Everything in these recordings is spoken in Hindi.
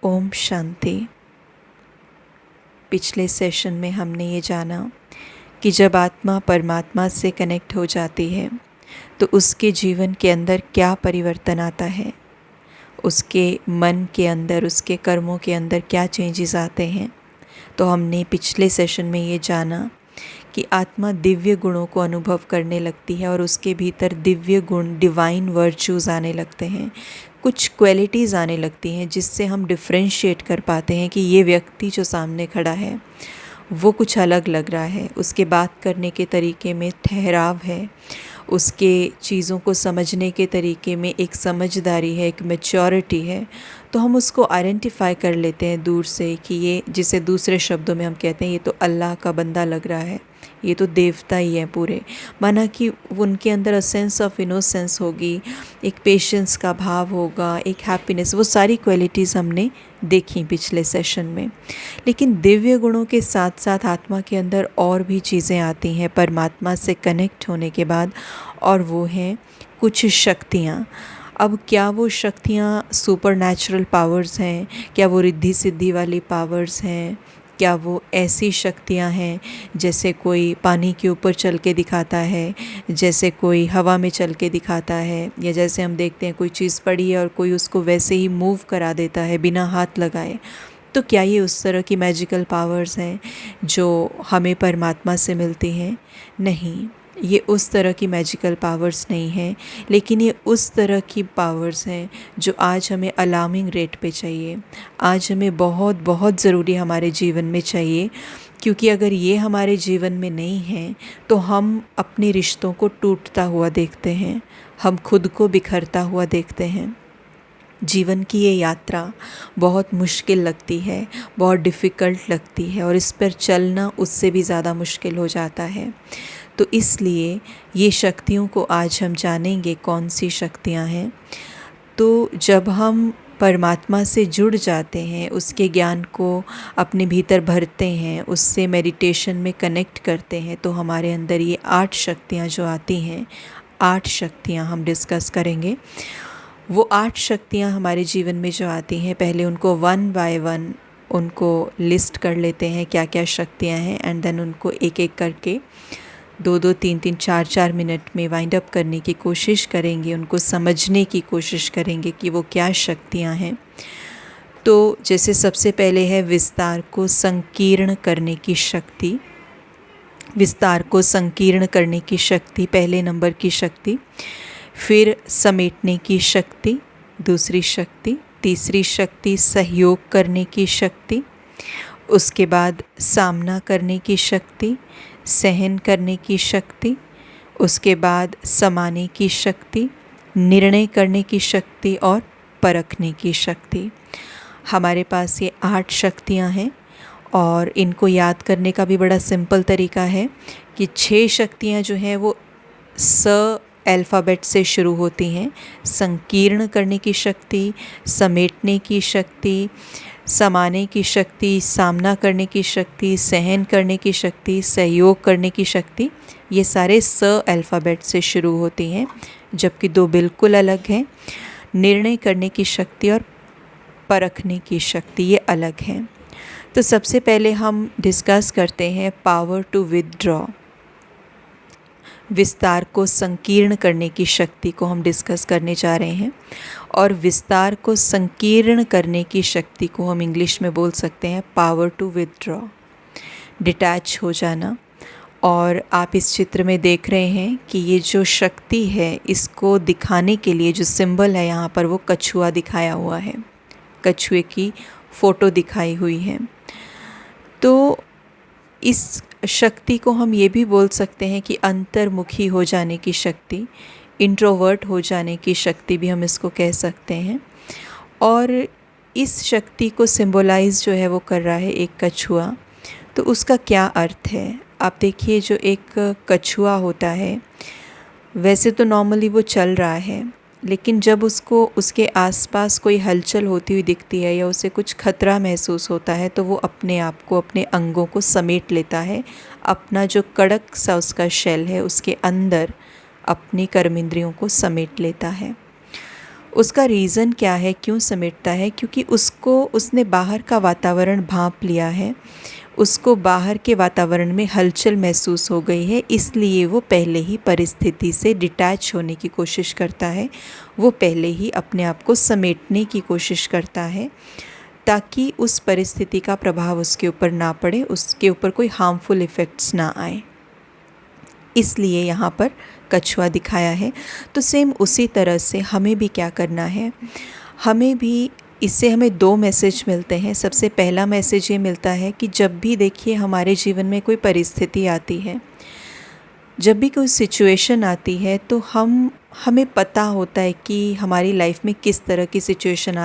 ओम शांति। पिछले सेशन में हमने ये जाना कि जब आत्मा परमात्मा से कनेक्ट हो जाती है तो उसके जीवन के अंदर क्या परिवर्तन आता है, उसके मन के अंदर, उसके कर्मों के अंदर क्या चेंजेस आते हैं। तो हमने पिछले सेशन में ये जाना कि आत्मा दिव्य गुणों को अनुभव करने लगती है और उसके भीतर दिव्य गुण, डिवाइन वर्च्यूज़ आने लगते हैं, कुछ क्वालिटीज़ आने लगती हैं जिससे हम डिफ्रेंशिएट कर पाते हैं कि ये व्यक्ति जो सामने खड़ा है वो कुछ अलग लग रहा है। उसके बात करने के तरीके में ठहराव है, उसके चीज़ों को समझने के तरीके में एक समझदारी है, एक मैच्योरिटी है। तो हम उसको आइडेंटिफाई कर लेते हैं दूर से कि ये, जिसे दूसरे शब्दों में हम कहते हैं ये तो अल्लाह का बंदा लग रहा है, ये तो देवता ही है पूरे। माना कि उनके अंदर अ सेंस ऑफ इनोसेंस होगी, एक पेशेंस का भाव होगा, एक हैप्पीनेस, वो सारी क्वालिटीज़ हमने देखी पिछले सेशन में। लेकिन दिव्य गुणों के साथ साथ आत्मा के अंदर और भी चीज़ें आती हैं परमात्मा से कनेक्ट होने के बाद, और वो हैं कुछ शक्तियाँ। अब क्या वो शक्तियाँ सुपर नेचुरल पावर्स हैं, क्या वो रिद्धि सिद्धि वाली पावर्स हैं, क्या वो ऐसी शक्तियाँ हैं जैसे कोई पानी के ऊपर चल के दिखाता है, जैसे कोई हवा में चल के दिखाता है, या जैसे हम देखते हैं कोई चीज़ पड़ी है और कोई उसको वैसे ही मूव करा देता है बिना हाथ लगाए। तो क्या ये उस तरह की मैजिकल पावर्स हैं जो हमें परमात्मा से मिलती हैं? नहीं, ये उस तरह की मैजिकल पावर्स नहीं हैं, लेकिन ये उस तरह की पावर्स हैं जो आज हमें अलार्मिंग रेट पे चाहिए, आज हमें बहुत बहुत ज़रूरी हमारे जीवन में चाहिए। क्योंकि अगर ये हमारे जीवन में नहीं है तो हम अपने रिश्तों को टूटता हुआ देखते हैं, हम खुद को बिखरता हुआ देखते हैं। जीवन की ये यात्रा बहुत मुश्किल लगती है, बहुत डिफ़िकल्ट लगती है, और इस पर चलना उससे भी ज़्यादा मुश्किल हो जाता है। तो इसलिए ये शक्तियों को आज हम जानेंगे कौन सी शक्तियाँ हैं। तो जब हम परमात्मा से जुड़ जाते हैं, उसके ज्ञान को अपने भीतर भरते हैं, उससे मेडिटेशन में कनेक्ट करते हैं, तो हमारे अंदर ये 8 शक्तियाँ जो आती हैं, 8 शक्तियाँ हम डिस्कस करेंगे। वो 8 शक्तियाँ हमारे जीवन में जो आती हैं, पहले उनको वन बाय वन उनको लिस्ट कर लेते हैं क्या क्या शक्तियाँ हैं, एंड देन उनको एक एक करके 2-2, 3-3, 4-4 मिनट में वाइंड अप करने की कोशिश करेंगे, उनको समझने की कोशिश करेंगे कि वो क्या शक्तियाँ हैं। तो जैसे सबसे पहले है विस्तार को संकीर्ण करने की शक्ति। विस्तार को संकीर्ण करने की शक्ति पहले नंबर की शक्ति। फिर समेटने की शक्ति दूसरी शक्ति। तीसरी शक्ति सहयोग करने की शक्ति। उसके बाद सामना करने की शक्ति, सहन करने की शक्ति। उसके बाद समाने की शक्ति, निर्णय करने की शक्ति और परखने की शक्ति। हमारे पास ये 8 शक्तियाँ हैं, और इनको याद करने का भी बड़ा सिंपल तरीका है कि 6 शक्तियाँ जो हैं वो स अल्फ़ाबेट से शुरू होती हैं। संकीर्ण करने की शक्ति, समेटने की शक्ति, समाने की शक्ति, सामना करने की शक्ति, सहन करने की शक्ति, सहयोग करने की शक्ति, ये सारे स अल्फ़ाबेट से शुरू होती हैं, जबकि 2 बिल्कुल अलग हैं। निर्णय करने की शक्ति और परखने की शक्ति ये अलग हैं। तो सबसे पहले हम डिस्कस करते हैं पावर टू विथड्रॉ। विस्तार को संकीर्ण करने की शक्ति को हम डिस्कस करने जा रहे हैं, और विस्तार को संकीर्ण करने की शक्ति को हम इंग्लिश में बोल सकते हैं पावर टू विथड्रॉ, डिटैच हो जाना। और आप इस चित्र में देख रहे हैं कि ये जो शक्ति है, इसको दिखाने के लिए जो सिंबल है यहाँ पर, वो कछुआ दिखाया हुआ है, कछुए की फ़ोटो दिखाई हुई है। तो इस शक्ति को हम ये भी बोल सकते हैं कि अंतर्मुखी हो जाने की शक्ति, इंट्रोवर्ट हो जाने की शक्ति भी हम इसको कह सकते हैं। और इस शक्ति को सिंबलाइज जो है वो कर रहा है एक कछुआ। तो उसका क्या अर्थ है? आप देखिए, जो एक कछुआ होता है, वैसे तो नॉर्मली वो चल रहा है, लेकिन जब उसको उसके आसपास कोई हलचल होती हुई दिखती है या उसे कुछ खतरा महसूस होता है, तो वो अपने आप को, अपने अंगों को समेट लेता है, अपना जो कड़क सा उसका शेल है उसके अंदर अपनी कर्मेंद्रियों को समेट लेता है। उसका रीज़न क्या है, क्यों समेटता है? क्योंकि उसने बाहर का वातावरण भांप लिया है, उसको बाहर के वातावरण में हलचल महसूस हो गई है, इसलिए वो पहले ही परिस्थिति से डिटैच होने की कोशिश करता है। वो पहले ही अपने आप को समेटने की कोशिश करता है ताकि उस परिस्थिति का प्रभाव उसके ऊपर ना पड़े, उसके ऊपर कोई हार्मफुल इफ़ेक्ट्स ना आए, इसलिए यहाँ पर कछुआ दिखाया है। तो सेम उसी तरह से हमें भी क्या करना है, हमें भी इससे हमें दो मैसेज मिलते हैं। सबसे पहला मैसेज ये मिलता है कि जब भी देखिए हमारे जीवन में कोई परिस्थिति आती है, जब भी कोई सिचुएशन आती है, तो हमें पता होता है कि हमारी लाइफ में किस तरह की सिचुएशन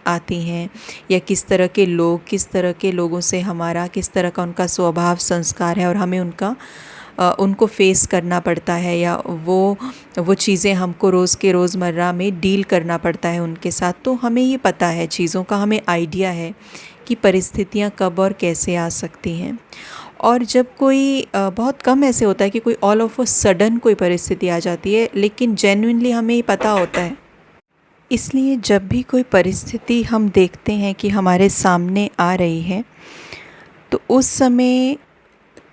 आती हैं, या किस तरह के लोगों से हमारा किस तरह का उनका स्वभाव संस्कार है, और हमें उनको फेस करना पड़ता है, या वो चीज़ें हमको रोज़मर्रा में डील करना पड़ता है उनके साथ। तो हमें ये पता है, चीज़ों का हमें आइडिया है कि परिस्थितियाँ कब और कैसे आ सकती हैं। और जब कोई बहुत कम ऐसे होता है कि कोई ऑल ऑफ अ सडन कोई परिस्थिति आ जाती है, लेकिन जेन्युइनली हमें ये पता होता है। इसलिए जब भी कोई परिस्थिति हम देखते हैं कि हमारे सामने आ रही है, तो उस समय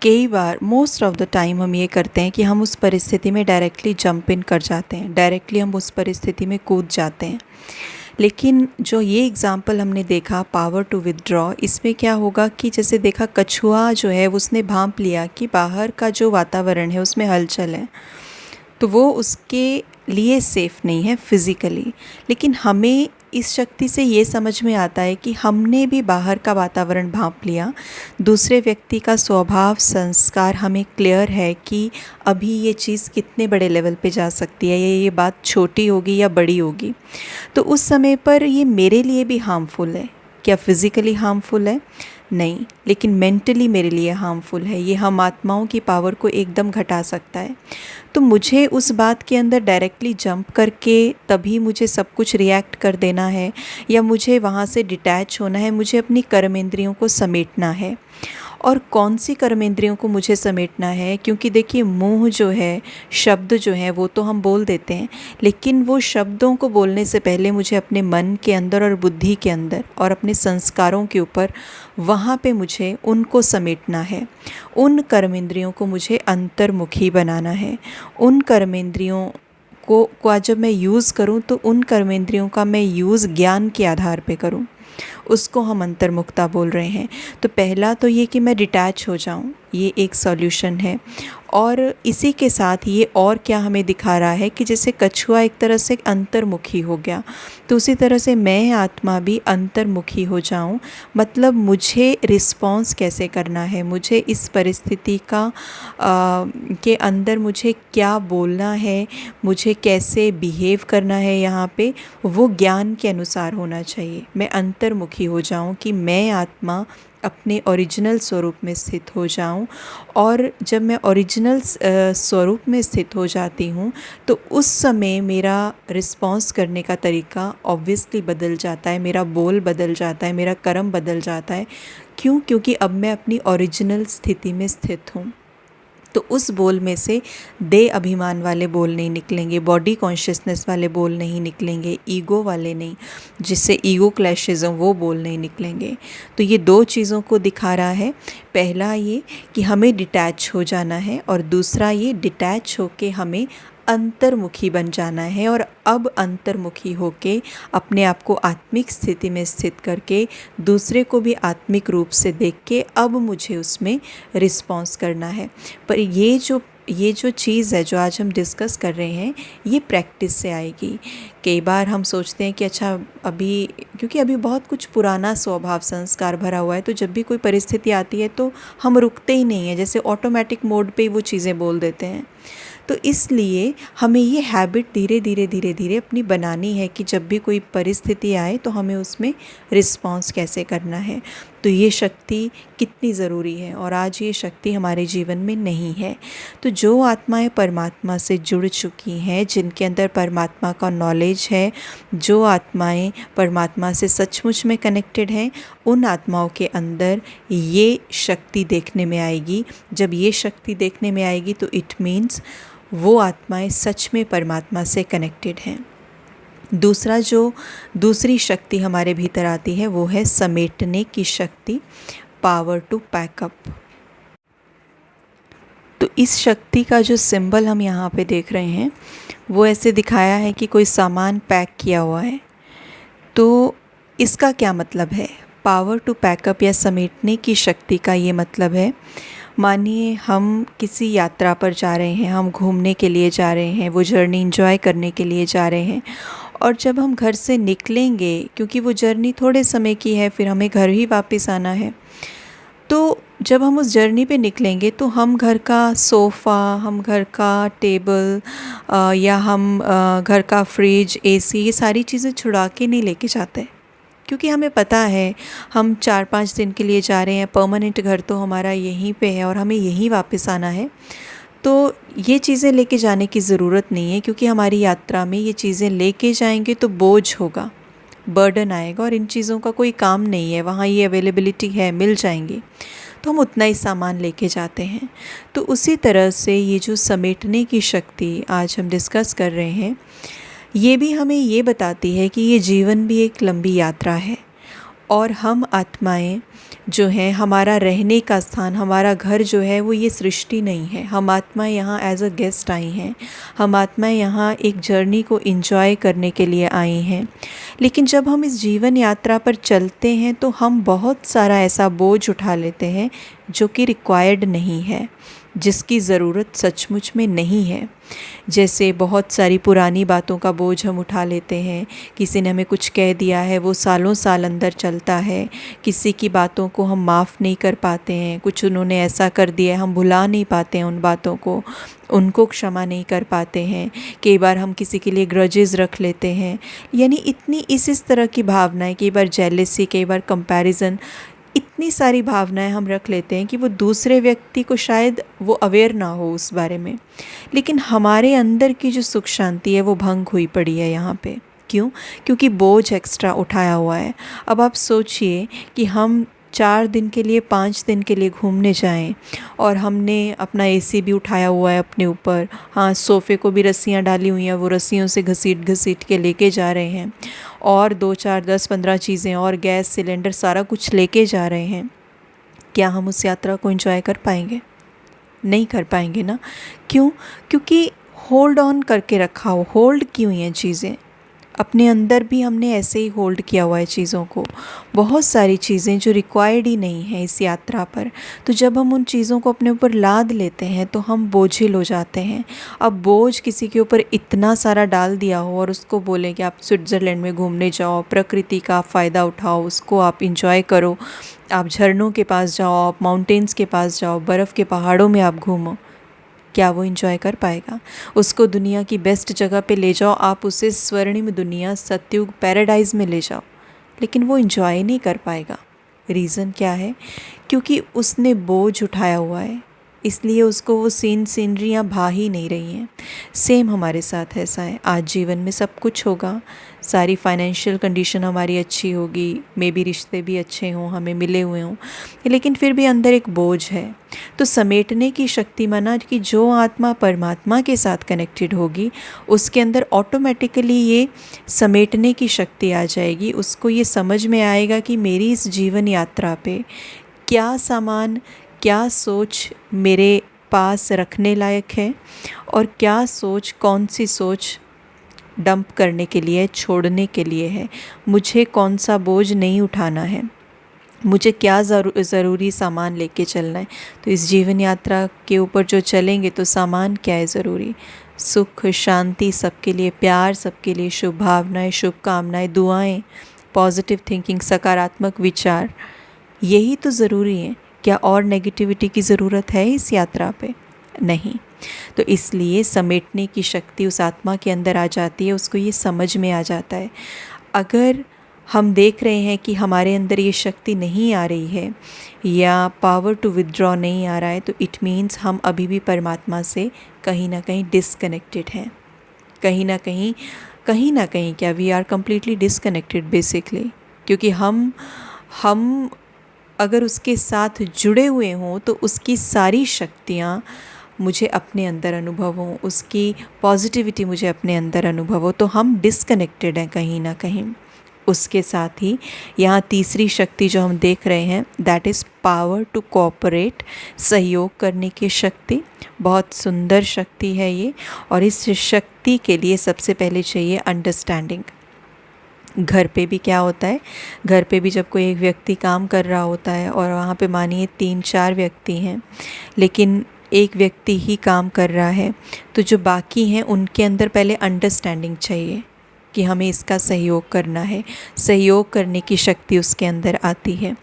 कई बार मोस्ट ऑफ द टाइम हम ये करते हैं कि हम उस परिस्थिति में डायरेक्टली जंप इन कर जाते हैं, डायरेक्टली हम उस परिस्थिति में कूद जाते हैं। लेकिन जो ये एग्ज़ाम्पल हमने देखा, पावर टू विदड्रॉ, इसमें क्या होगा कि जैसे देखा कछुआ जो है उसने भांप लिया कि बाहर का जो वातावरण है उसमें हलचल है, तो वो उसके लिए सेफ़ नहीं है फिज़िकली। लेकिन हमें इस शक्ति से ये समझ में आता है कि हमने भी बाहर का वातावरण भांप लिया, दूसरे व्यक्ति का स्वभाव संस्कार हमें क्लियर है कि अभी ये चीज़ कितने बड़े लेवल पे जा सकती है, ये बात छोटी होगी या बड़ी होगी। तो उस समय पर ये मेरे लिए भी हार्मफुल है। क्या फिज़िकली हार्मफुल है? नहीं, लेकिन मेंटली मेरे लिए हार्मफुल है। ये हम आत्माओं की पावर को एकदम घटा सकता है। तो मुझे उस बात के अंदर डायरेक्टली जंप करके तभी मुझे सब कुछ रिएक्ट कर देना है, या मुझे वहाँ से डिटैच होना है, मुझे अपनी कर्मेंद्रियों को समेटना है। और कौन सी कर्मेंद्रियों को मुझे समेटना है? क्योंकि देखिए मुंह जो है, शब्द जो है वो तो हम बोल देते हैं, लेकिन वो शब्दों को बोलने से पहले मुझे अपने मन के अंदर और बुद्धि के अंदर और अपने संस्कारों के ऊपर, वहाँ पे मुझे उनको समेटना है। उन कर्मेंद्रियों को मुझे अंतर्मुखी बनाना है। उन कर्मेंद्रियों को जब मैं यूज़ करूँ, तो उन कर्मेंद्रियों का मैं यूज़ ज्ञान के आधार पे करूँ, उसको हम अंतर्मुखता बोल रहे हैं। तो पहला तो ये कि मैं डिटैच हो जाऊँ, ये एक सॉल्यूशन है। और इसी के साथ ये और क्या हमें दिखा रहा है कि जैसे कछुआ एक तरह से अंतर्मुखी हो गया, तो उसी तरह से मैं आत्मा भी अंतर्मुखी हो जाऊं। मतलब मुझे रिस्पॉन्स कैसे करना है, मुझे इस परिस्थिति के अंदर मुझे क्या बोलना है, मुझे कैसे बिहेव करना है, यहाँ पे वो ज्ञान के अनुसार होना चाहिए। मैं अंतर्मुखी हो जाऊं कि मैं आत्मा अपने ओरिजिनल स्वरूप में स्थित हो जाऊं। और जब मैं ओरिजिनल स्वरूप में स्थित हो जाती हूँ, तो उस समय मेरा रिस्पॉन्स करने का तरीका ऑब्वियसली बदल जाता है, मेरा बोल बदल जाता है, मेरा कर्म बदल जाता है। क्यों? क्योंकि अब मैं अपनी ओरिजिनल स्थिति में स्थित हूँ। तो उस बोल में से देह अभिमान वाले बोल नहीं निकलेंगे, बॉडी कॉन्शियसनेस वाले बोल नहीं निकलेंगे, ईगो वाले नहीं, जिससे ईगो क्लैशेज़ हों वो बोल नहीं निकलेंगे। तो ये दो चीज़ों को दिखा रहा है। पहला ये कि हमें डिटैच हो जाना है, और दूसरा ये डिटैच होके हमें अंतर्मुखी बन जाना है। और अब अंतर्मुखी होके अपने आप को आत्मिक स्थिति में स्थित करके दूसरे को भी आत्मिक रूप से देख के अब मुझे उसमें रिस्पॉन्स करना है। पर ये जो चीज़ है जो आज हम डिस्कस कर रहे हैं, ये प्रैक्टिस से आएगी। कई बार हम सोचते हैं कि अच्छा अभी, क्योंकि अभी बहुत कुछ पुराना स्वभाव संस्कार भरा हुआ है, तो जब भी कोई परिस्थिति आती है तो हम रुकते ही नहीं हैं, जैसे ऑटोमेटिक मोड पे वो चीज़ें बोल देते हैं। तो इसलिए हमें ये हैबिट धीरे धीरे अपनी बनानी है कि जब भी कोई परिस्थिति आए तो हमें उसमें रिस्पॉन्स कैसे करना है। तो ये शक्ति कितनी ज़रूरी है, और आज ये शक्ति हमारे जीवन में नहीं है। तो जो आत्माएं परमात्मा से जुड़ चुकी हैं, जिनके अंदर परमात्मा का नॉलेज है, जो आत्माएं परमात्मा से सचमुच में कनेक्टेड हैं, उन आत्माओं के अंदर ये शक्ति देखने में आएगी। जब ये शक्ति देखने में आएगी तो इट मीन्स वो आत्माएं सच में परमात्मा से कनेक्टेड हैं। दूसरी शक्ति हमारे भीतर आती है वो है समेटने की शक्ति, पावर टू पैकअप। तो इस शक्ति का जो सिंबल हम यहाँ पे देख रहे हैं वो ऐसे दिखाया है कि कोई सामान पैक किया हुआ है। तो इसका क्या मतलब है? पावर टू पैकअप या समेटने की शक्ति का ये मतलब है, मानिए हम किसी यात्रा पर जा रहे हैं, हम घूमने के लिए जा रहे हैं, वो जर्नी एंजॉय करने के लिए जा रहे हैं, और जब हम घर से निकलेंगे, क्योंकि वो जर्नी थोड़े समय की है, फिर हमें घर ही वापस आना है, तो जब हम उस जर्नी पे निकलेंगे तो हम घर का सोफ़ा, हम घर का टेबल या हम घर का फ्रिज, एसी, ये सारी चीज़ें छुड़ा के नहीं लेके जाते, क्योंकि हमें पता है हम 4-5 दिन के लिए जा रहे हैं, परमानेंट घर तो हमारा यहीं पे है और हमें यहीं वापस आना है। तो ये चीज़ें लेके जाने की ज़रूरत नहीं है, क्योंकि हमारी यात्रा में ये चीज़ें लेके जाएंगे तो बोझ होगा, बर्डन आएगा, और इन चीज़ों का कोई काम नहीं है, वहाँ ये अवेलेबिलिटी है, मिल जाएंगी, तो हम उतना ही सामान लेके जाते हैं। तो उसी तरह से ये जो समेटने की शक्ति आज हम डिस्कस कर रहे हैं, ये भी हमें ये बताती है कि ये जीवन भी एक लंबी यात्रा है, और हम आत्माएं जो हैं, हमारा रहने का स्थान, हमारा घर जो है वो ये सृष्टि नहीं है। हम आत्माएं यहाँ एज अ गेस्ट आई हैं, हम आत्माएं यहाँ एक जर्नी को एंजॉय करने के लिए आई हैं। लेकिन जब हम इस जीवन यात्रा पर चलते हैं तो हम बहुत सारा ऐसा बोझ उठा लेते हैं जो कि रिक्वायर्ड नहीं है, जिसकी ज़रूरत सचमुच में नहीं है। जैसे बहुत सारी पुरानी बातों का बोझ हम उठा लेते हैं, किसी ने हमें कुछ कह दिया है, वो सालों साल अंदर चलता है, किसी की बातों को हम माफ़ नहीं कर पाते हैं, कुछ उन्होंने ऐसा कर दिया है, हम भुला नहीं पाते हैं उन बातों को, उनको क्षमा नहीं कर पाते हैं, कई बार हम किसी के लिए ग्रजेस रख लेते हैं, यानी इतनी इस तरह की भावनाएं, कई बार जेलसी, कई बार कंपैरिजन, इतनी सारी भावनाएं हम रख लेते हैं कि वो दूसरे व्यक्ति को शायद वो अवेयर ना हो उस बारे में, लेकिन हमारे अंदर की जो सुख शांति है वो भंग हुई पड़ी है यहाँ पे। क्यों? क्योंकि बोझ एक्स्ट्रा उठाया हुआ है। अब आप सोचिए कि हम 4 दिन के लिए, 5 दिन के लिए घूमने जाएं, और हमने अपना एसी भी उठाया हुआ है अपने ऊपर, हाँ, सोफ़े को भी रस्सियाँ डाली हुई हैं, वो रस्सियों से घसीट घसीट के लेके जा रहे हैं, और 2-4-10-15 चीज़ें और गैस सिलेंडर सारा कुछ लेके जा रहे हैं। क्या हम उस यात्रा को एंजॉय कर पाएंगे? नहीं कर पाएंगे ना। क्यों? क्योंकि होल्ड ऑन करके रखा हो, होल्ड की हुई हैं चीज़ें, अपने अंदर भी हमने ऐसे ही होल्ड किया हुआ है चीज़ों को, बहुत सारी चीज़ें जो रिक्वायर्ड ही नहीं है इस यात्रा पर। तो जब हम उन चीज़ों को अपने ऊपर लाद लेते हैं तो हम बोझिल हो जाते हैं। अब बोझ किसी के ऊपर इतना सारा डाल दिया हो और उसको बोलें कि आप स्विट्ज़रलैंड में घूमने जाओ, प्रकृति का फ़ायदा उठाओ, उसको आप इंजॉय करो, आप झरनों के पास जाओ, आप माउंटेन्स के पास जाओ, बर्फ़ के पहाड़ों में आप घूमो, क्या वो एंजॉय कर पाएगा? उसको दुनिया की बेस्ट जगह पे ले जाओ, आप उसे स्वर्णिम दुनिया, सत्युग, पैराडाइज़ में ले जाओ, लेकिन वो एंजॉय नहीं कर पाएगा। रीज़न क्या है? क्योंकि उसने बोझ उठाया हुआ है, इसलिए उसको वो सीनरियाँ भा ही नहीं रही हैं। सेम हमारे साथ ऐसा है। आज जीवन में सब कुछ होगा, सारी फाइनेंशियल कंडीशन हमारी अच्छी होगी, मे बी रिश्ते भी अच्छे हों, हमें मिले हुए हों, लेकिन फिर भी अंदर एक बोझ है। तो समेटने की शक्ति माना कि जो आत्मा परमात्मा के साथ कनेक्टेड होगी, उसके अंदर ऑटोमेटिकली ये समेटने की शक्ति आ जाएगी। उसको ये समझ में आएगा कि मेरी इस जीवन यात्रा पे क्या सामान, क्या सोच मेरे पास रखने लायक है, और क्या सोच, कौन सी सोच डंप करने के लिए, छोड़ने के लिए है। मुझे कौन सा बोझ नहीं उठाना है, मुझे क्या ज़रूरी सामान लेके चलना है। तो इस जीवन यात्रा के ऊपर जो चलेंगे तो सामान क्या है ज़रूरी? सुख, शांति, सबके लिए प्यार, सबके लिए शुभ भावनाएं, शुभकामनाएं, दुआएं, पॉजिटिव थिंकिंग, सकारात्मक विचार, यही तो ज़रूरी है। क्या और नेगेटिविटी की ज़रूरत है इस यात्रा पे? नहीं। तो इसलिए समेटने की शक्ति उस आत्मा के अंदर आ जाती है, उसको ये समझ में आ जाता है। अगर हम देख रहे हैं कि हमारे अंदर ये शक्ति नहीं आ रही है या पावर टू विदड्रॉ नहीं आ रहा है, तो इट मीन्स हम अभी भी परमात्मा से कहीं ना कहीं डिसकनेक्टेड हैं। कहीं ना कहीं क्या, we are completely disconnected basically. क्योंकि हम अगर उसके साथ जुड़े हुए हों तो उसकी सारी शक्तियाँ मुझे अपने अंदर अनुभव हो, उसकी पॉजिटिविटी मुझे अपने अंदर अनुभव हो, तो हम डिस्कनेक्टेड हैं कहीं ना कहीं। उसके साथ ही यहाँ तीसरी शक्ति जो हम देख रहे हैं, that is power to cooperate, सहयोग करने की शक्ति। बहुत सुंदर शक्ति है ये, और इस शक्ति के लिए सबसे पहले चाहिए अंडरस्टैंडिंग। घर पे भी क्या होता है, घर पे भी जब कोई एक व्यक्ति काम कर रहा होता है और वहाँ पे मानिए 3-4 व्यक्ति हैं, लेकिन एक व्यक्ति ही काम कर रहा है, तो जो बाकी हैं उनके अंदर पहले अंडरस्टैंडिंग चाहिए कि हमें इसका सहयोग करना है। सहयोग करने की शक्ति उसके अंदर आती है।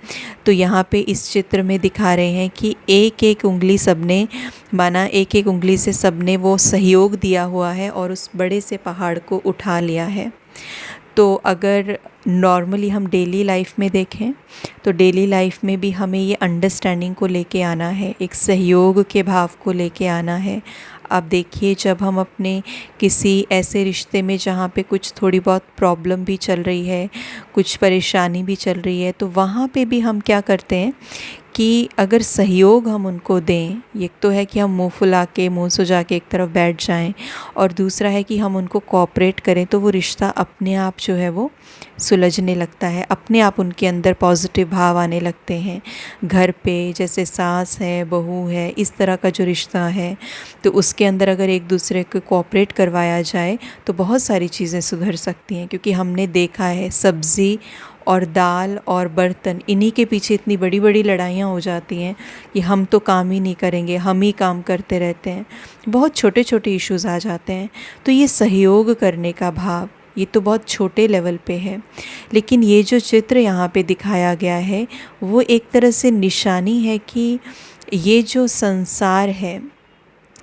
तो यहाँ पे इस चित्र में दिखा रहे हैं कि एक एक उंगली सबने माना, एक एक उंगली से सबने वो सहयोग दिया हुआ है और उस बड़े से पहाड़ को उठा लिया है। तो अगर नॉर्मली हम डेली लाइफ में देखें, तो डेली लाइफ में भी हमें ये अंडरस्टैंडिंग को लेके आना है, एक सहयोग के भाव को लेके आना है। आप देखिए, जब हम अपने किसी ऐसे रिश्ते में जहाँ पे कुछ थोड़ी बहुत प्रॉब्लम भी चल रही है, कुछ परेशानी भी चल रही है, तो वहाँ पे भी हम क्या करते हैं कि अगर सहयोग हम उनको दें, एक तो है कि हम मुंह फुला के, मुंह सुजा के एक तरफ बैठ जाएं, और दूसरा है कि हम उनको कोऑपरेट करें, तो वो रिश्ता अपने आप जो है वो सुलझने लगता है, अपने आप उनके अंदर पॉजिटिव भाव आने लगते हैं। घर पे जैसे सास है, बहू है, इस तरह का जो रिश्ता है, तो उसके अंदर अगर एक दूसरे को कोऑपरेट करवाया जाए तो बहुत सारी चीज़ें सुधर सकती हैं। क्योंकि हमने देखा है सब्ज़ी और दाल और बर्तन, इन्हीं के पीछे इतनी बड़ी बड़ी लड़ाइयाँ हो जाती हैं कि हम तो काम ही नहीं करेंगे, हम ही काम करते रहते हैं, बहुत छोटे छोटे इश्यूज़ आ जाते हैं। तो ये सहयोग करने का भाव, ये तो बहुत छोटे लेवल पे है, लेकिन ये जो चित्र यहाँ पे दिखाया गया है वो एक तरह से निशानी है कि ये जो संसार है,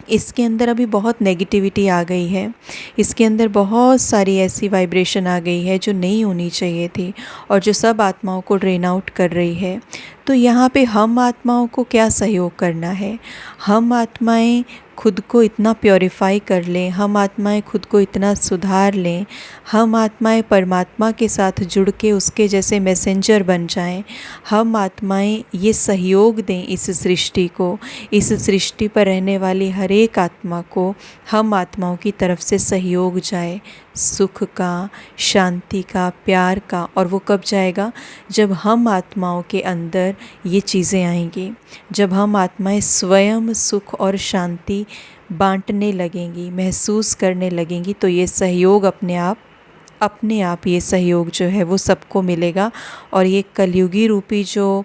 इसके अंदर अभी बहुत नेगेटिविटी आ गई है, इसके अंदर बहुत सारी ऐसी वाइब्रेशन आ गई है जो नहीं होनी चाहिए थी, और जो सब आत्माओं को ड्रेन आउट कर रही है। तो यहाँ पे हम आत्माओं को क्या सहयोग करना है? हम आत्माएं खुद को इतना प्योरीफाई कर लें, हम आत्माएं खुद को इतना सुधार लें, हम आत्माएं परमात्मा के साथ जुड़ के उसके जैसे मैसेंजर बन जाएं, हम आत्माएं ये सहयोग दें इस सृष्टि को, इस सृष्टि पर रहने वाली हर एक आत्मा को हम आत्माओं की तरफ से सहयोग जाए, सुख का, शांति का, प्यार का। और वो कब जाएगा? जब हम आत्माओं के अंदर ये चीज़ें आएंगी, जब हम आत्माएं स्वयं सुख और शांति बांटने लगेंगी, महसूस करने लगेंगी, तो ये सहयोग अपने आप ये सहयोग जो है वो सबको मिलेगा। और ये कलयुगी रूपी जो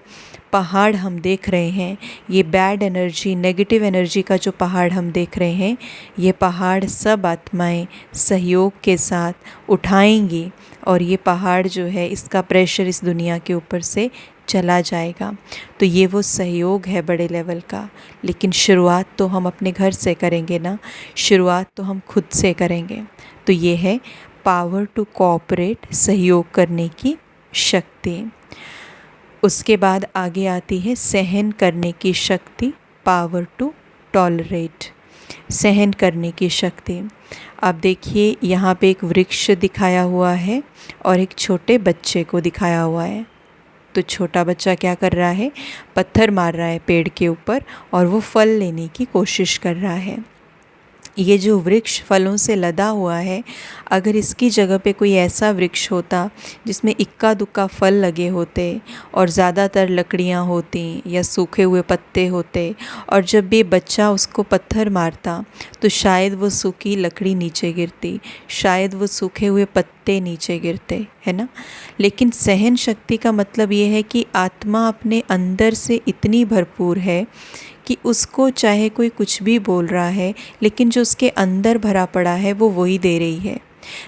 पहाड़ हम देख रहे हैं, ये बैड एनर्जी, नेगेटिव एनर्जी का जो पहाड़ हम देख रहे हैं, ये पहाड़ सब आत्माएं सहयोग के साथ उठाएंगी, और ये पहाड़ जो है इसका प्रेशर इस दुनिया के ऊपर से चला जाएगा। तो ये वो सहयोग है बड़े लेवल का। लेकिन शुरुआत तो हम अपने घर से करेंगे ना, शुरुआत तो हम खुद से करेंगे। तो ये है पावर टू कोऑपरेट, सहयोग करने की शक्ति। उसके बाद आगे आती है सहन करने की शक्ति, पावर टू टॉलरेट, सहन करने की शक्ति। आप देखिए, यहाँ पे एक वृक्ष दिखाया हुआ है और एक छोटे बच्चे को दिखाया हुआ है। तो छोटा बच्चा क्या कर रहा है? पत्थर मार रहा है पेड़ के ऊपर, और वो फल लेने की कोशिश कर रहा है। ये जो वृक्ष फलों से लदा हुआ है, अगर इसकी जगह पे कोई ऐसा वृक्ष होता जिसमें इक्का दुक्का फल लगे होते और ज़्यादातर लकड़ियाँ होती या सूखे हुए पत्ते होते, और जब ये बच्चा उसको पत्थर मारता तो शायद वो सूखी लकड़ी नीचे गिरती, शायद वो सूखे हुए पत्ते नीचे गिरते, है ना। लेकिन सहन शक्ति का मतलब ये है कि आत्मा अपने अंदर से इतनी भरपूर है कि उसको चाहे कोई कुछ भी बोल रहा है, लेकिन जो उसके अंदर भरा पड़ा है वो वही दे रही है।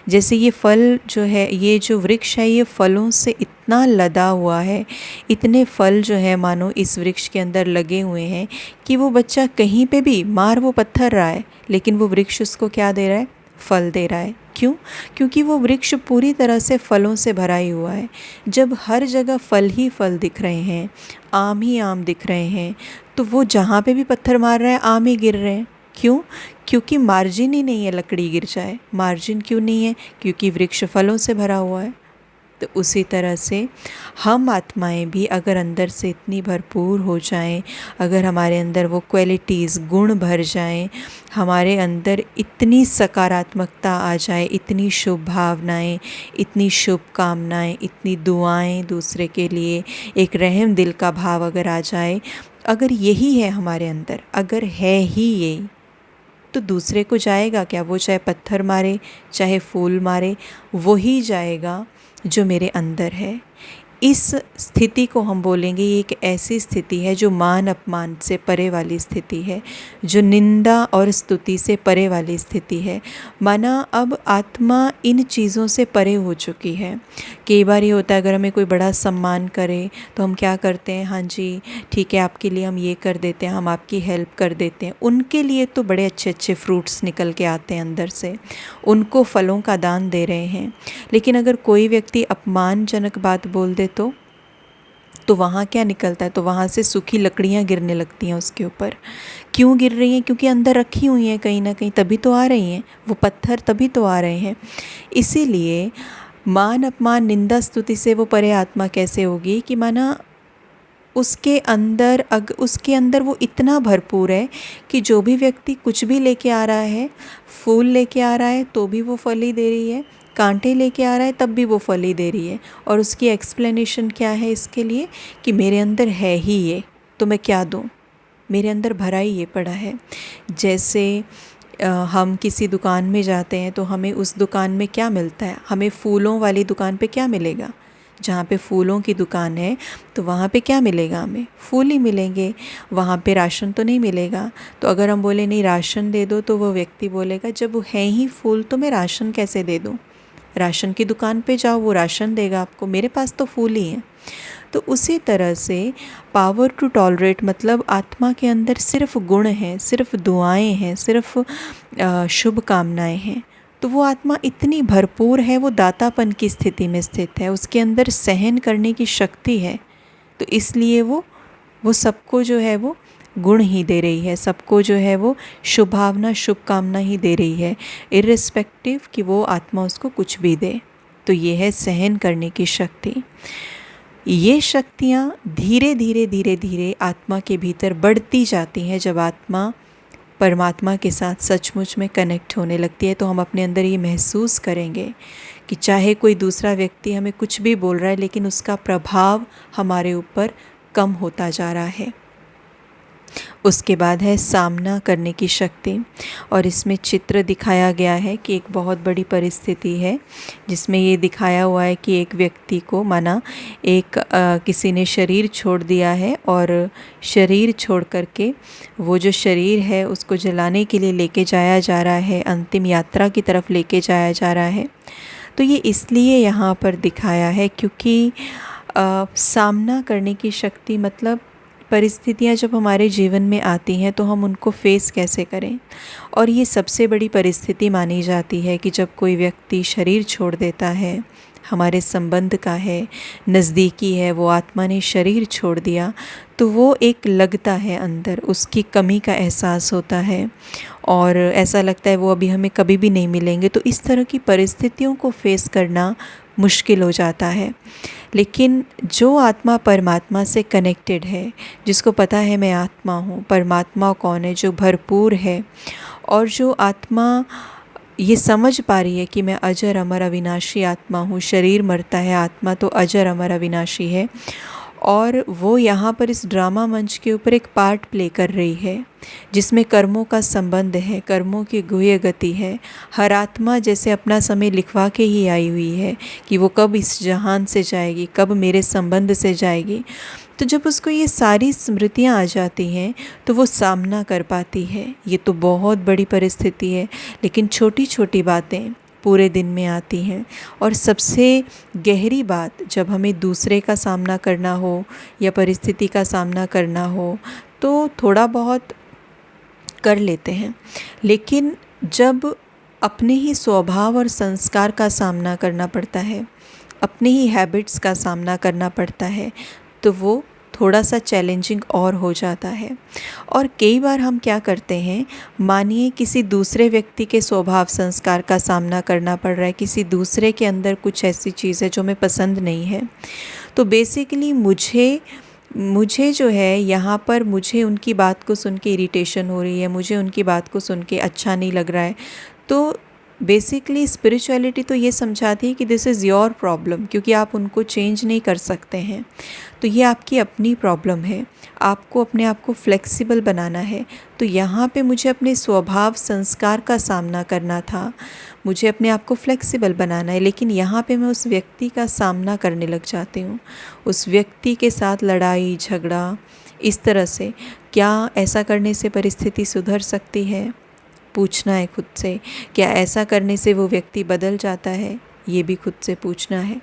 जैसे ये फल जो है, ये जो वृक्ष है, ये फलों से इतना लदा हुआ है, इतने फल जो है मानो इस वृक्ष के अंदर लगे हुए हैं कि वो बच्चा कहीं पे भी मार वो पत्थर रहा है, लेकिन वो वृक्ष उसको क्या दे रहा है? फल दे रहा है। क्यों? क्योंकि वो वृक्ष पूरी तरह से फलों से भरा ही हुआ है। जब हर जगह फल ही फल दिख रहे हैं, आम ही आम दिख रहे हैं, तो वो जहाँ पे भी पत्थर मार रहा है आम ही गिर रहे हैं। क्यों? क्योंकि मार्जिन ही नहीं है लकड़ी गिर जाए। मार्जिन क्यों नहीं है? क्योंकि वृक्ष फलों से भरा हुआ है। तो उसी तरह से हम आत्माएं भी अगर अंदर से इतनी भरपूर हो जाएं, अगर हमारे अंदर वो क्वालिटीज़ गुण भर जाएं, हमारे अंदर इतनी सकारात्मकता आ जाए, इतनी शुभ भावनाएं, इतनी शुभ कामनाएं, इतनी दुआएं दूसरे के लिए, एक रहम दिल का भाव अगर आ जाए, अगर यही है हमारे अंदर, अगर है ही ये, तो दूसरे को जाएगा क्या? वो चाहे पत्थर मारे, चाहे फूल मारे, वही जाएगा जो मेरे अंदर है। इस स्थिति को हम बोलेंगे ये एक ऐसी स्थिति है जो मान अपमान से परे वाली स्थिति है, जो निंदा और स्तुति से परे वाली स्थिति है। माना अब आत्मा इन चीज़ों से परे हो चुकी है। कई बार ये होता है अगर हमें कोई बड़ा सम्मान करे तो हम क्या करते हैं, हाँ जी ठीक है आपके लिए हम ये कर देते हैं, हम आपकी हेल्प कर देते हैं। उनके लिए तो बड़े अच्छे अच्छे फ्रूट्स निकल के आते हैं अंदर से, उनको फलों का दान दे रहे हैं। लेकिन अगर कोई व्यक्ति अपमानजनक बात बोल दे तो वहाँ क्या निकलता है? तो वहाँ से सूखी लकड़ियाँ गिरने लगती हैं उसके ऊपर। क्यों गिर रही हैं? क्योंकि अंदर रखी हुई हैं कहीं ना कहीं, तभी तो आ रही हैं वो पत्थर, तभी तो आ रहे हैं। इसीलिए मान अपमान निंदा स्तुति से वो परे आत्मा कैसे होगी कि माना उसके अंदर वो इतना भरपूर है कि जो भी व्यक्ति कुछ भी लेके आ रहा है, फूल लेके आ रहा है तो भी वो फल ही दे रही है, कांटे लेके आ रहा है तब भी वो फल ही दे रही है। और उसकी एक्सप्लेनेशन क्या है इसके लिए कि मेरे अंदर है ही ये, तो मैं क्या दूँ, मेरे अंदर भरा ही ये पड़ा है। जैसे हम किसी दुकान में जाते हैं तो हमें उस दुकान में क्या मिलता है? हमें फूलों वाली दुकान पे क्या मिलेगा? जहाँ पे फूलों की दुकान है तो वहाँ पे क्या मिलेगा? हमें फूल ही मिलेंगे, वहाँ पे राशन तो नहीं मिलेगा। तो अगर हम बोले नहीं राशन दे दो, तो वो व्यक्ति बोलेगा जब वो है ही फूल तो मैं राशन कैसे दे दूँ? राशन की दुकान पे जाओ, वो राशन देगा आपको, मेरे पास तो फूल ही हैं। तो उसी तरह से पावर टू टॉलरेट मतलब आत्मा के अंदर सिर्फ गुण हैं, सिर्फ दुआएं हैं, सिर्फ शुभ कामनाएं हैं। तो वो आत्मा इतनी भरपूर है, वो दातापन की स्थिति में स्थित है, उसके अंदर सहन करने की शक्ति है। तो इसलिए वो सबको जो है वो गुण ही दे रही है, सबको जो है वो शुभ भावना शुभ कामना ही दे रही है, इर्रिस्पेक्टिव कि वो आत्मा उसको कुछ भी दे। तो ये है सहन करने की शक्ति। ये शक्तियाँ धीरे धीरे धीरे धीरे आत्मा के भीतर बढ़ती जाती हैं। जब आत्मा परमात्मा के साथ सचमुच में कनेक्ट होने लगती है तो हम अपने अंदर ये महसूस करेंगे कि चाहे कोई दूसरा व्यक्ति हमें कुछ भी बोल रहा है, लेकिन उसका प्रभाव हमारे ऊपर कम होता जा रहा है। उसके बाद है सामना करने की शक्ति। और इसमें चित्र दिखाया गया है कि एक बहुत बड़ी परिस्थिति है जिसमें ये दिखाया हुआ है कि एक व्यक्ति को माना किसी ने शरीर छोड़ दिया है और शरीर छोड़ करके वो जो शरीर है उसको जलाने के लिए लेके जाया जा रहा है, अंतिम यात्रा की तरफ लेके जाया जा रहा है। तो ये इसलिए यहाँ पर दिखाया है क्योंकि सामना करने की शक्ति मतलब परिस्थितियाँ जब हमारे जीवन में आती हैं तो हम उनको फेस कैसे करें। और ये सबसे बड़ी परिस्थिति मानी जाती है कि जब कोई व्यक्ति शरीर छोड़ देता है, हमारे संबंध का है, नज़दीकी है, वो आत्मा ने शरीर छोड़ दिया, तो वो एक लगता है अंदर, उसकी कमी का एहसास होता है और ऐसा लगता है वो अभी हमें कभी भी नहीं मिलेंगे। तो इस तरह की परिस्थितियों को फेस करना मुश्किल हो जाता है। लेकिन जो आत्मा परमात्मा से कनेक्टेड है, जिसको पता है मैं आत्मा हूँ, परमात्मा कौन है, जो भरपूर है, और जो आत्मा ये समझ पा रही है कि मैं अजर अमर अविनाशी आत्मा हूँ, शरीर मरता है, आत्मा तो अजर अमर अविनाशी है, और वो यहाँ पर इस ड्रामा मंच के ऊपर एक पार्ट प्ले कर रही है जिसमें कर्मों का संबंध है, कर्मों की गुह्य गति है। हर आत्मा जैसे अपना समय लिखवा के ही आई हुई है कि वो कब इस जहान से जाएगी, कब मेरे संबंध से जाएगी। तो जब उसको ये सारी स्मृतियाँ आ जाती हैं तो वो सामना कर पाती है। ये तो बहुत बड़ी परिस्थिति है, लेकिन छोटी छोटी बातें पूरे दिन में आती हैं। और सबसे गहरी बात, जब हमें दूसरे का सामना करना हो या परिस्थिति का सामना करना हो तो थोड़ा बहुत कर लेते हैं, लेकिन जब अपने ही स्वभाव और संस्कार का सामना करना पड़ता है, अपने ही हैबिट्स का सामना करना पड़ता है, तो वो थोड़ा सा चैलेंजिंग और हो जाता है। और कई बार हम क्या करते हैं, मानिए किसी दूसरे व्यक्ति के स्वभाव संस्कार का सामना करना पड़ रहा है, किसी दूसरे के अंदर कुछ ऐसी चीज़ है जो हमें पसंद नहीं है, तो बेसिकली मुझे जो है यहाँ पर मुझे उनकी बात को सुन के इरिटेशन हो रही है, मुझे उनकी बात को सुन के अच्छा नहीं लग रहा है। तो बेसिकली स्पिरिचुअलिटी तो ये समझाती है कि दिस इज़ योर प्रॉब्लम, क्योंकि आप उनको चेंज नहीं कर सकते हैं, तो ये आपकी अपनी प्रॉब्लम है। आपको अपने आप को फ्लेक्सिबल बनाना है। तो यहाँ पे मुझे अपने स्वभाव संस्कार का सामना करना था, मुझे अपने आप को फ्लेक्सिबल बनाना है, लेकिन यहाँ पे मैं उस व्यक्ति का सामना करने लग जाती हूँ, उस व्यक्ति के साथ लड़ाई झगड़ा इस तरह से। क्या ऐसा करने से परिस्थिति सुधर सकती है? पूछना है खुद से। क्या ऐसा करने से वो व्यक्ति बदल जाता है? ये भी खुद से पूछना है।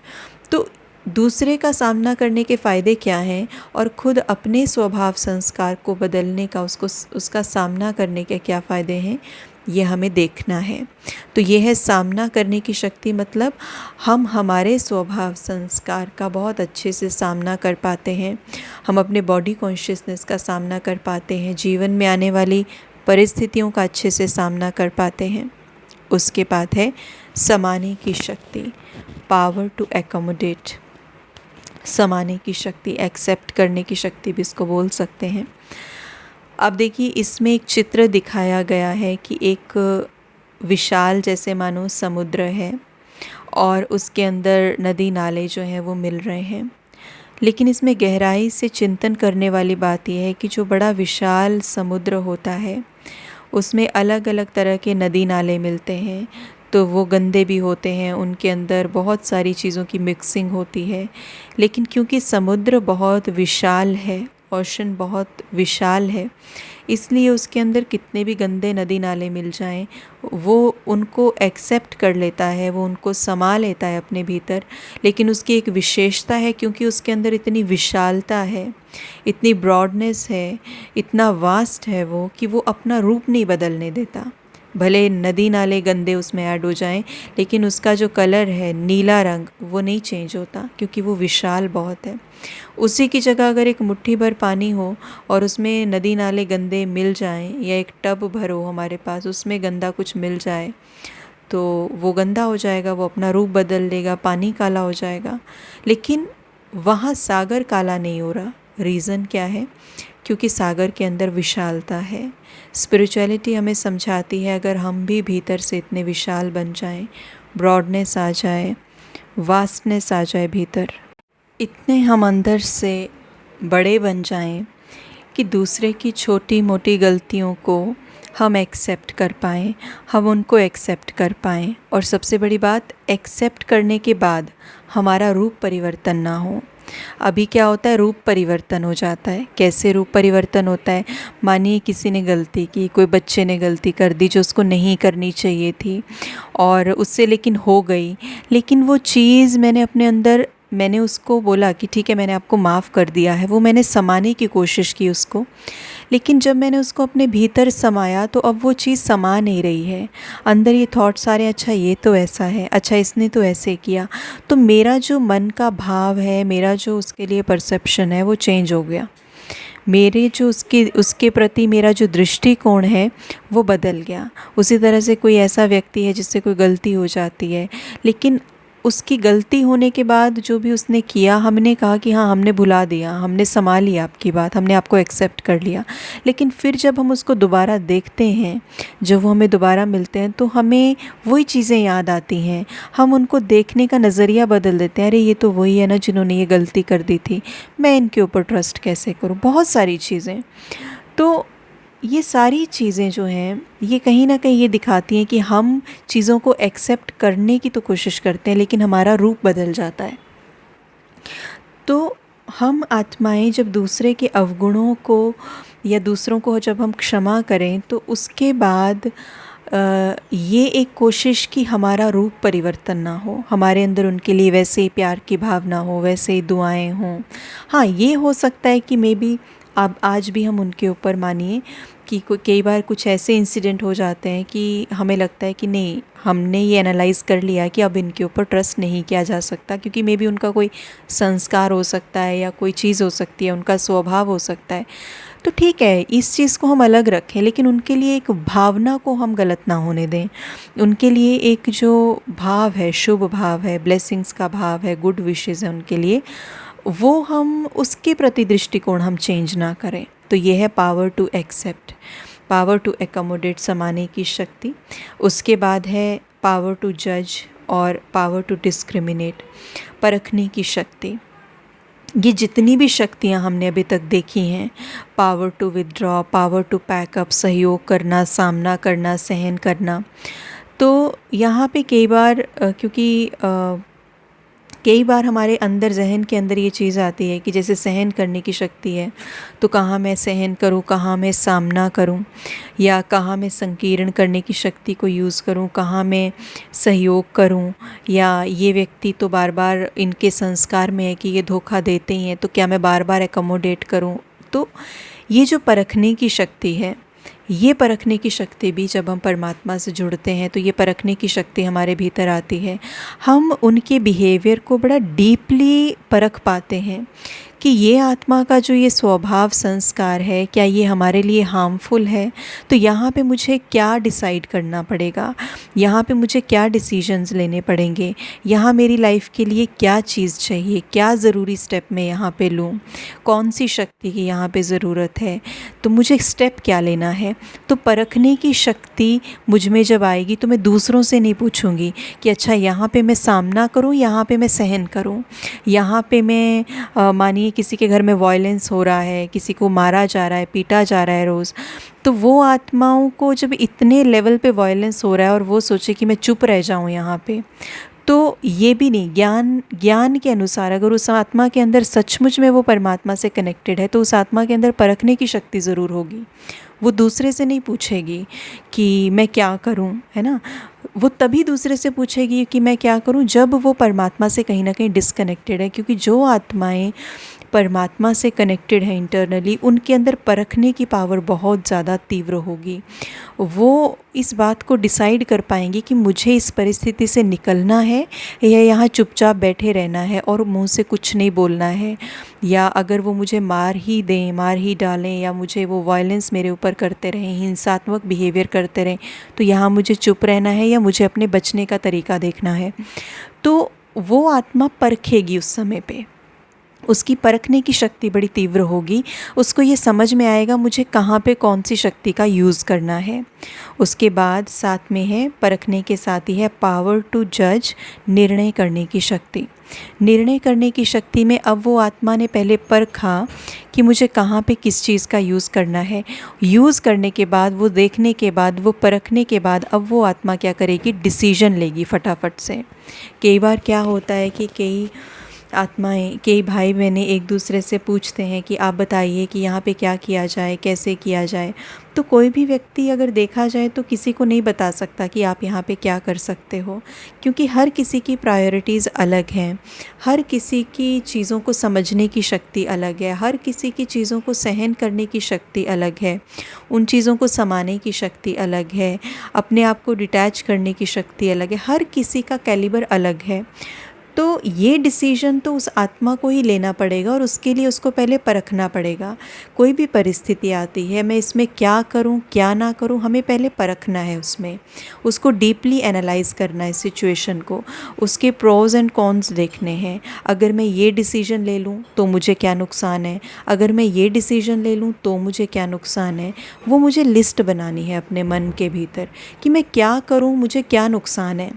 तो दूसरे का सामना करने के फ़ायदे क्या हैं और ख़ुद अपने स्वभाव संस्कार को बदलने का, उसका सामना करने के क्या फ़ायदे हैं, ये हमें देखना है। तो ये है सामना करने की शक्ति, मतलब हम हमारे स्वभाव संस्कार का बहुत अच्छे से सामना कर पाते हैं, हम अपने बॉडी कॉन्शियसनेस का सामना कर पाते हैं, जीवन में आने वाली परिस्थितियों का अच्छे से सामना कर पाते हैं। उसके बाद है समाने की शक्ति, पावर टू एकोमोडेट, समाने की शक्ति, एक्सेप्ट करने की शक्ति भी इसको बोल सकते हैं। अब देखिए इसमें एक चित्र दिखाया गया है कि एक विशाल जैसे मानो समुद्र है और उसके अंदर नदी नाले जो हैं वो मिल रहे हैं, लेकिन इसमें गहराई से चिंतन करने वाली बात यह है कि जो बड़ा विशाल समुद्र होता है उसमें अलग अलग तरह के नदी नाले मिलते हैं, तो वो गंदे भी होते हैं, उनके अंदर बहुत सारी चीज़ों की मिक्सिंग होती है। लेकिन क्योंकि समुद्र बहुत विशाल है, ओशन बहुत विशाल है, इसलिए उसके अंदर कितने भी गंदे नदी नाले मिल जाएं वो उनको एक्सेप्ट कर लेता है, वो उनको समा लेता है अपने भीतर। लेकिन उसकी एक विशेषता है, क्योंकि उसके अंदर इतनी विशालता है, इतनी ब्रॉडनेस है, इतना वास्ट है वो, कि वो अपना रूप नहीं बदलने देता। भले नदी नाले गंदे उसमें ऐड हो जाएं, लेकिन उसका जो कलर है नीला रंग वो नहीं चेंज होता, क्योंकि वो विशाल बहुत है। उसी की जगह अगर एक मुट्ठी भर पानी हो और उसमें नदी नाले गंदे मिल जाएं, या एक टब भर हो हमारे पास, उसमें गंदा कुछ मिल जाए, तो वो गंदा हो जाएगा, वो अपना रूप बदल लेगा, पानी काला हो जाएगा। लेकिन वहाँ सागर काला नहीं हो रहा। रीज़न क्या है? क्योंकि सागर के अंदर विशालता है। स्पिरिचुअलिटी हमें समझाती है अगर हम भी भीतर से इतने विशाल बन जाएं, ब्रॉडनेस आ जाए, वास्टनेस आ जाए भीतर, इतने हम अंदर से बड़े बन जाएं कि दूसरे की छोटी मोटी गलतियों को हम एक्सेप्ट कर पाएँ, हम उनको एक्सेप्ट कर पाएँ, और सबसे बड़ी बात, एक्सेप्ट करने के बाद हमारा रूप परिवर्तन ना हो। अभी क्या होता है, रूप परिवर्तन हो जाता है। कैसे रूप परिवर्तन होता है? मानिए किसी ने गलती की, कोई बच्चे ने गलती कर दी जो उसको नहीं करनी चाहिए थी, और उससे लेकिन हो गई। लेकिन वो चीज़ मैंने अपने अंदर, मैंने उसको बोला कि ठीक है मैंने आपको माफ़ कर दिया है, वो मैंने समाने की कोशिश की उसको, लेकिन जब मैंने उसको अपने भीतर समाया तो अब वो चीज़ समा नहीं रही है। अंदर ये थॉट्स आ रहे हैं, अच्छा ये तो ऐसा है, अच्छा इसने तो ऐसे किया, तो मेरा जो मन का भाव है, मेरा जो उसके लिए परसेप्शन है वो चेंज हो गया। मेरे जो उसके प्रति मेरा जो दृष्टिकोण है वो बदल गया। उसी तरह से कोई ऐसा व्यक्ति है जिससे कोई गलती हो जाती है, लेकिन उसकी गलती होने के बाद जो भी उसने किया, हमने कहा कि हाँ हमने भुला दिया, हमने समा लिया आपकी बात, हमने आपको एक्सेप्ट कर लिया। लेकिन फिर जब हम उसको दोबारा देखते हैं, जब वो हमें दोबारा मिलते हैं, तो हमें वही चीज़ें याद आती हैं, हम उनको देखने का नज़रिया बदल देते हैं। अरे ये तो वही है ना जिन्होंने ये गलती कर दी थी, मैं इनके ऊपर ट्रस्ट कैसे करूँ, बहुत सारी चीज़ें। तो ये सारी चीज़ें जो हैं ये कहीं ना कहीं ये दिखाती हैं कि हम चीज़ों को एक्सेप्ट करने की तो कोशिश करते हैं, लेकिन हमारा रूप बदल जाता है। तो हम आत्माएं जब दूसरे के अवगुणों को या दूसरों को जब हम क्षमा करें, तो उसके बाद ये एक कोशिश कि हमारा रूप परिवर्तन ना हो, हमारे अंदर उनके लिए वैसे ही प्यार की भावना हो, वैसे ही दुआएं हों। हाँ, ये हो सकता है कि मे बी अब आज भी हम उनके ऊपर, मानिए कि कई बार कुछ ऐसे इंसिडेंट हो जाते हैं कि हमें लगता है कि नहीं, हमने ये एनालाइज़ कर लिया कि अब इनके ऊपर ट्रस्ट नहीं किया जा सकता, क्योंकि मे बी उनका कोई संस्कार हो सकता है या कोई चीज़ हो सकती है, उनका स्वभाव हो सकता है। तो ठीक है, इस चीज़ को हम अलग रखें, लेकिन उनके लिए एक भावना को हम गलत ना होने दें। उनके लिए एक जो भाव है, शुभ भाव है, ब्लेसिंग्स का भाव है, गुड विशेज़ है उनके लिए, वो हम उसके प्रति दृष्टिकोण हम चेंज ना करें। तो ये है power to accept, power to accommodate, समाने की शक्ति। उसके बाद है पावर टू जज और पावर टू डिस्क्रिमिनेट, परखने की शक्ति। ये जितनी भी शक्तियाँ हमने अभी तक देखी हैं, power to withdraw, power to pack up, सहयोग करना, सामना करना, सहन करना, तो यहाँ पे कई बार कई बार हमारे अंदर, जहन के अंदर ये चीज़ आती है कि जैसे सहन करने की शक्ति है, तो कहाँ मैं सहन करूँ, कहाँ मैं सामना करूँ, या कहाँ मैं संकीर्ण करने की शक्ति को यूज़ करूँ, कहाँ मैं सहयोग करूँ, या ये व्यक्ति तो बार बार इनके संस्कार में है कि ये धोखा देते ही हैं, तो क्या मैं बार बार एकोमोडेट करूँ। तो ये जो परखने की शक्ति है, ये परखने की शक्ति भी जब हम परमात्मा से जुड़ते हैं तो ये परखने की शक्ति हमारे भीतर आती है। हम उनके बिहेवियर को बड़ा डीपली परख पाते हैं कि ये आत्मा का जो ये स्वभाव संस्कार है, क्या ये हमारे लिए हार्मफुल है। तो यहाँ पे मुझे क्या डिसाइड करना पड़ेगा, यहाँ पे मुझे क्या डिसीजंस लेने पड़ेंगे, यहाँ मेरी लाइफ के लिए क्या चीज़ चाहिए, क्या ज़रूरी स्टेप मैं यहाँ पे लूँ, कौन सी शक्ति की यहाँ पे ज़रूरत है, तो मुझे स्टेप क्या लेना है। तो परखने की शक्ति मुझ में जब आएगी तो मैं दूसरों से नहीं पूछूंगी कि अच्छा यहाँ पे मैं सामना करूँ, यहाँ पे मैं सहन करूँ, यहाँ पे मैं मानिए किसी के घर में वायलेंस हो रहा है, किसी को मारा जा रहा है, पीटा जा रहा है रोज़, तो वो आत्माओं को जब इतने लेवल पे वायलेंस हो रहा है और वो सोचे कि मैं चुप रह जाऊँ यहाँ पे, तो ये भी नहीं। ज्ञान के अनुसार अगर उस आत्मा के अंदर सचमुच में वो परमात्मा से कनेक्टेड है, तो उस आत्मा के अंदर परखने की शक्ति ज़रूर होगी। वो दूसरे से नहीं पूछेगी कि मैं क्या करूं, है ना। वो तभी दूसरे से पूछेगी कि मैं क्या करूं जब वो परमात्मा से कहीं ना कहीं डिस्कनेक्टेड है, क्योंकि जो आत्माएं परमात्मा से कनेक्टेड है इंटरनली, उनके अंदर परखने की पावर बहुत ज़्यादा तीव्र होगी। वो इस बात को डिसाइड कर पाएंगे कि मुझे इस परिस्थिति से निकलना है या यहाँ चुपचाप बैठे रहना है और मुंह से कुछ नहीं बोलना है, या अगर वो मुझे मार ही दें, मार ही डालें, या मुझे वो वायलेंस मेरे ऊपर करते रहें, हिंसात्मक बिहेवियर करते रहें, तो यहाँ मुझे चुप रहना है या मुझे अपने बचने का तरीका देखना है। तो वो आत्मा परखेगी उस समय पे, उसकी परखने की शक्ति बड़ी तीव्र होगी। उसको ये समझ में आएगा मुझे कहाँ पे कौन सी शक्ति का यूज़ करना है। उसके बाद साथ में है, परखने के साथ ही है पावर टू जज, निर्णय करने की शक्ति। निर्णय करने की शक्ति में अब वो आत्मा ने पहले परखा कि मुझे कहाँ पे किस चीज़ का यूज़ करना है। यूज़ करने के बाद, वो देखने के बाद, वो परखने के बाद, अब वो आत्मा क्या करेगी, डिसीजन लेगी फटाफट से। कई बार क्या होता है कि कई आत्माएं, कई भाई बहनें एक दूसरे से पूछते हैं कि आप बताइए कि यहाँ पे क्या किया जाए, कैसे किया जाए। तो कोई भी व्यक्ति अगर देखा जाए तो किसी को नहीं बता सकता कि आप यहाँ पे क्या कर सकते हो, क्योंकि हर किसी की प्रायोरिटीज़ अलग हैं, हर किसी की चीज़ों को समझने की शक्ति अलग है, हर किसी की चीज़ों को सहन करने की शक्ति अलग है, उन चीज़ों को समाने की शक्ति अलग है, अपने आप को डिटैच करने की शक्ति अलग है, हर किसी का कैलिबर अलग है। तो ये डिसीजन तो उस आत्मा को ही लेना पड़ेगा और उसके लिए उसको पहले परखना पड़ेगा। कोई भी परिस्थिति आती है, मैं इसमें क्या करूं, क्या ना करूं, हमें पहले परखना है, उसमें उसको डीपली एनालाइज़ करना है सिचुएशन को, उसके प्रोज एंड कॉन्स देखने हैं। अगर मैं ये डिसीजन ले लूं तो मुझे क्या नुकसान है, अगर मैं ये डिसीजन ले लूं तो मुझे क्या नुकसान है। वो मुझे लिस्ट बनानी है अपने मन के भीतर कि मैं क्या करूं, मुझे क्या नुकसान है,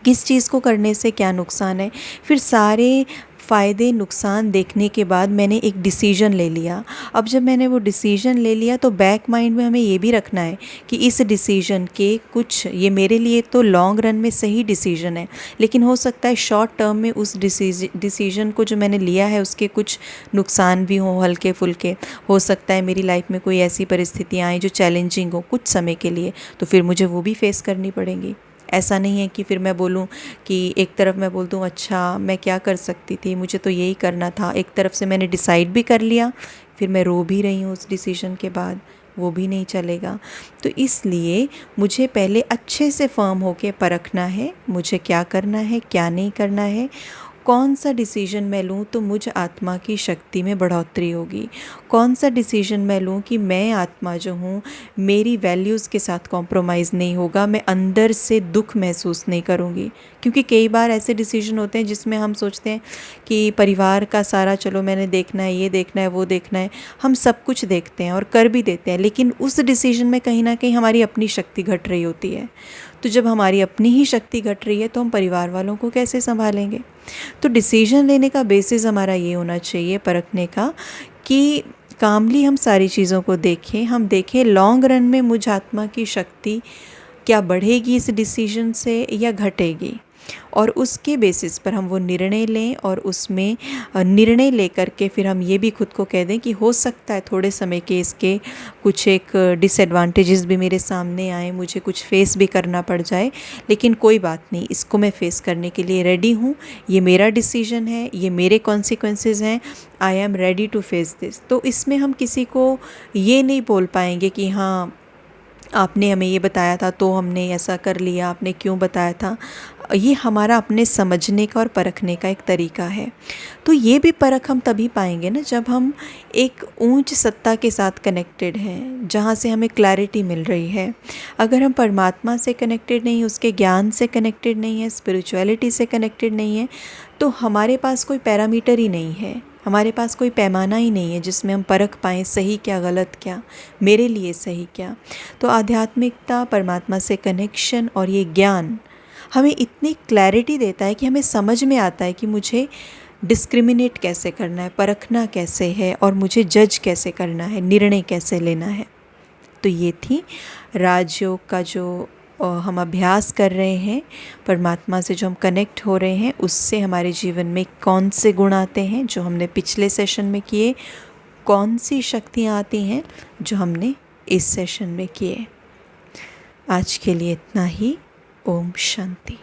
किस चीज़ को करने से क्या नुकसान है। फिर सारे फ़ायदे नुकसान देखने के बाद मैंने एक डिसीजन ले लिया। अब जब मैंने वो डिसीजन ले लिया तो बैक माइंड में हमें ये भी रखना है कि इस डिसीजन के कुछ, ये मेरे लिए तो लॉन्ग रन में सही डिसीजन है, लेकिन हो सकता है शॉर्ट टर्म में उस डिसीजन को जो मैंने लिया है उसके कुछ नुकसान भी हों, हल्के फुल्के। हो सकता है मेरी लाइफ में कोई ऐसी परिस्थितियाँ आएँ जो चैलेंजिंग हो कुछ समय के लिए, तो फिर मुझे वो भी फेस करनी पड़ेंगी। ऐसा नहीं है कि फिर मैं बोलूँ कि एक तरफ मैं बोल दूँ अच्छा मैं क्या कर सकती थी, मुझे तो यही करना था, एक तरफ से मैंने डिसाइड भी कर लिया, फिर मैं रो भी रही हूँ उस डिसीजन के बाद। वो भी नहीं चलेगा। तो इसलिए मुझे पहले अच्छे से फर्म होके परखना है मुझे क्या करना है, क्या नहीं करना है, कौन सा डिसीजन मैं लूँ तो मुझ आत्मा की शक्ति में बढ़ोतरी होगी, कौन सा डिसीजन मैं लूँ कि मैं आत्मा जो हूँ मेरी वैल्यूज़ के साथ कॉम्प्रोमाइज़ नहीं होगा, मैं अंदर से दुख महसूस नहीं करूँगी। क्योंकि कई बार ऐसे डिसीजन होते हैं जिसमें हम सोचते हैं कि परिवार का सारा चलो मैंने देखना है, ये देखना है, वो देखना है, हम सब कुछ देखते हैं और कर भी देते हैं, लेकिन उस डिसीजन में कहीं ना कहीं हमारी अपनी शक्ति घट रही होती है। तो जब हमारी अपनी ही शक्ति घट रही है तो हम परिवार वालों को कैसे संभालेंगे। तो डिसीजन लेने का बेसिस हमारा ये होना चाहिए परखने का कि कामली हम सारी चीज़ों को देखें, हम देखें लॉन्ग रन में मुझ आत्मा की शक्ति क्या बढ़ेगी इस डिसीजन से या घटेगी, और उसके बेसिस पर हम वो निर्णय लें और उसमें निर्णय लेकर के फिर हम ये भी खुद को कह दें कि हो सकता है थोड़े समय के इसके कुछ एक डिसएडवांटेजेस भी मेरे सामने आए, मुझे कुछ फेस भी करना पड़ जाए, लेकिन कोई बात नहीं, इसको मैं फेस करने के लिए रेडी हूँ, ये मेरा डिसीजन है, ये मेरे कॉन्सिक्वेंसेस हैं, I am ready to face this. तो इसमें हम किसी को ये नहीं बोल पाएंगे कि हाँ आपने हमें ये बताया था तो हमने ऐसा कर लिया, आपने क्यों बताया था। ये हमारा अपने समझने का और परखने का एक तरीका है। तो ये भी परख हम तभी पाएंगे ना जब हम एक ऊंच सत्ता के साथ कनेक्टेड हैं, जहाँ से हमें क्लैरिटी मिल रही है। अगर हम परमात्मा से कनेक्टेड नहीं, उसके ज्ञान से कनेक्टेड नहीं है, स्पिरिचुअलिटी से कनेक्टेड नहीं है, तो हमारे पास कोई पैरामीटर ही नहीं है, हमारे पास कोई पैमाना ही नहीं है जिसमें हम परख पाएँ सही क्या, गलत क्या, मेरे लिए सही क्या। तो आध्यात्मिकता, परमात्मा से कनेक्शन और ये ज्ञान हमें इतनी क्लैरिटी देता है कि हमें समझ में आता है कि मुझे डिस्क्रिमिनेट कैसे करना है, परखना कैसे है और मुझे जज कैसे करना है, निर्णय कैसे लेना है। तो ये थी राजयोग का जो हम अभ्यास कर रहे हैं, परमात्मा से जो हम कनेक्ट हो रहे हैं, उससे हमारे जीवन में कौन से गुण आते हैं जो हमने पिछले सेशन में किए, कौन सी शक्तियाँ आती हैं जो हमने इस सेशन में किए। आज के लिए इतना ही। ओम शांति।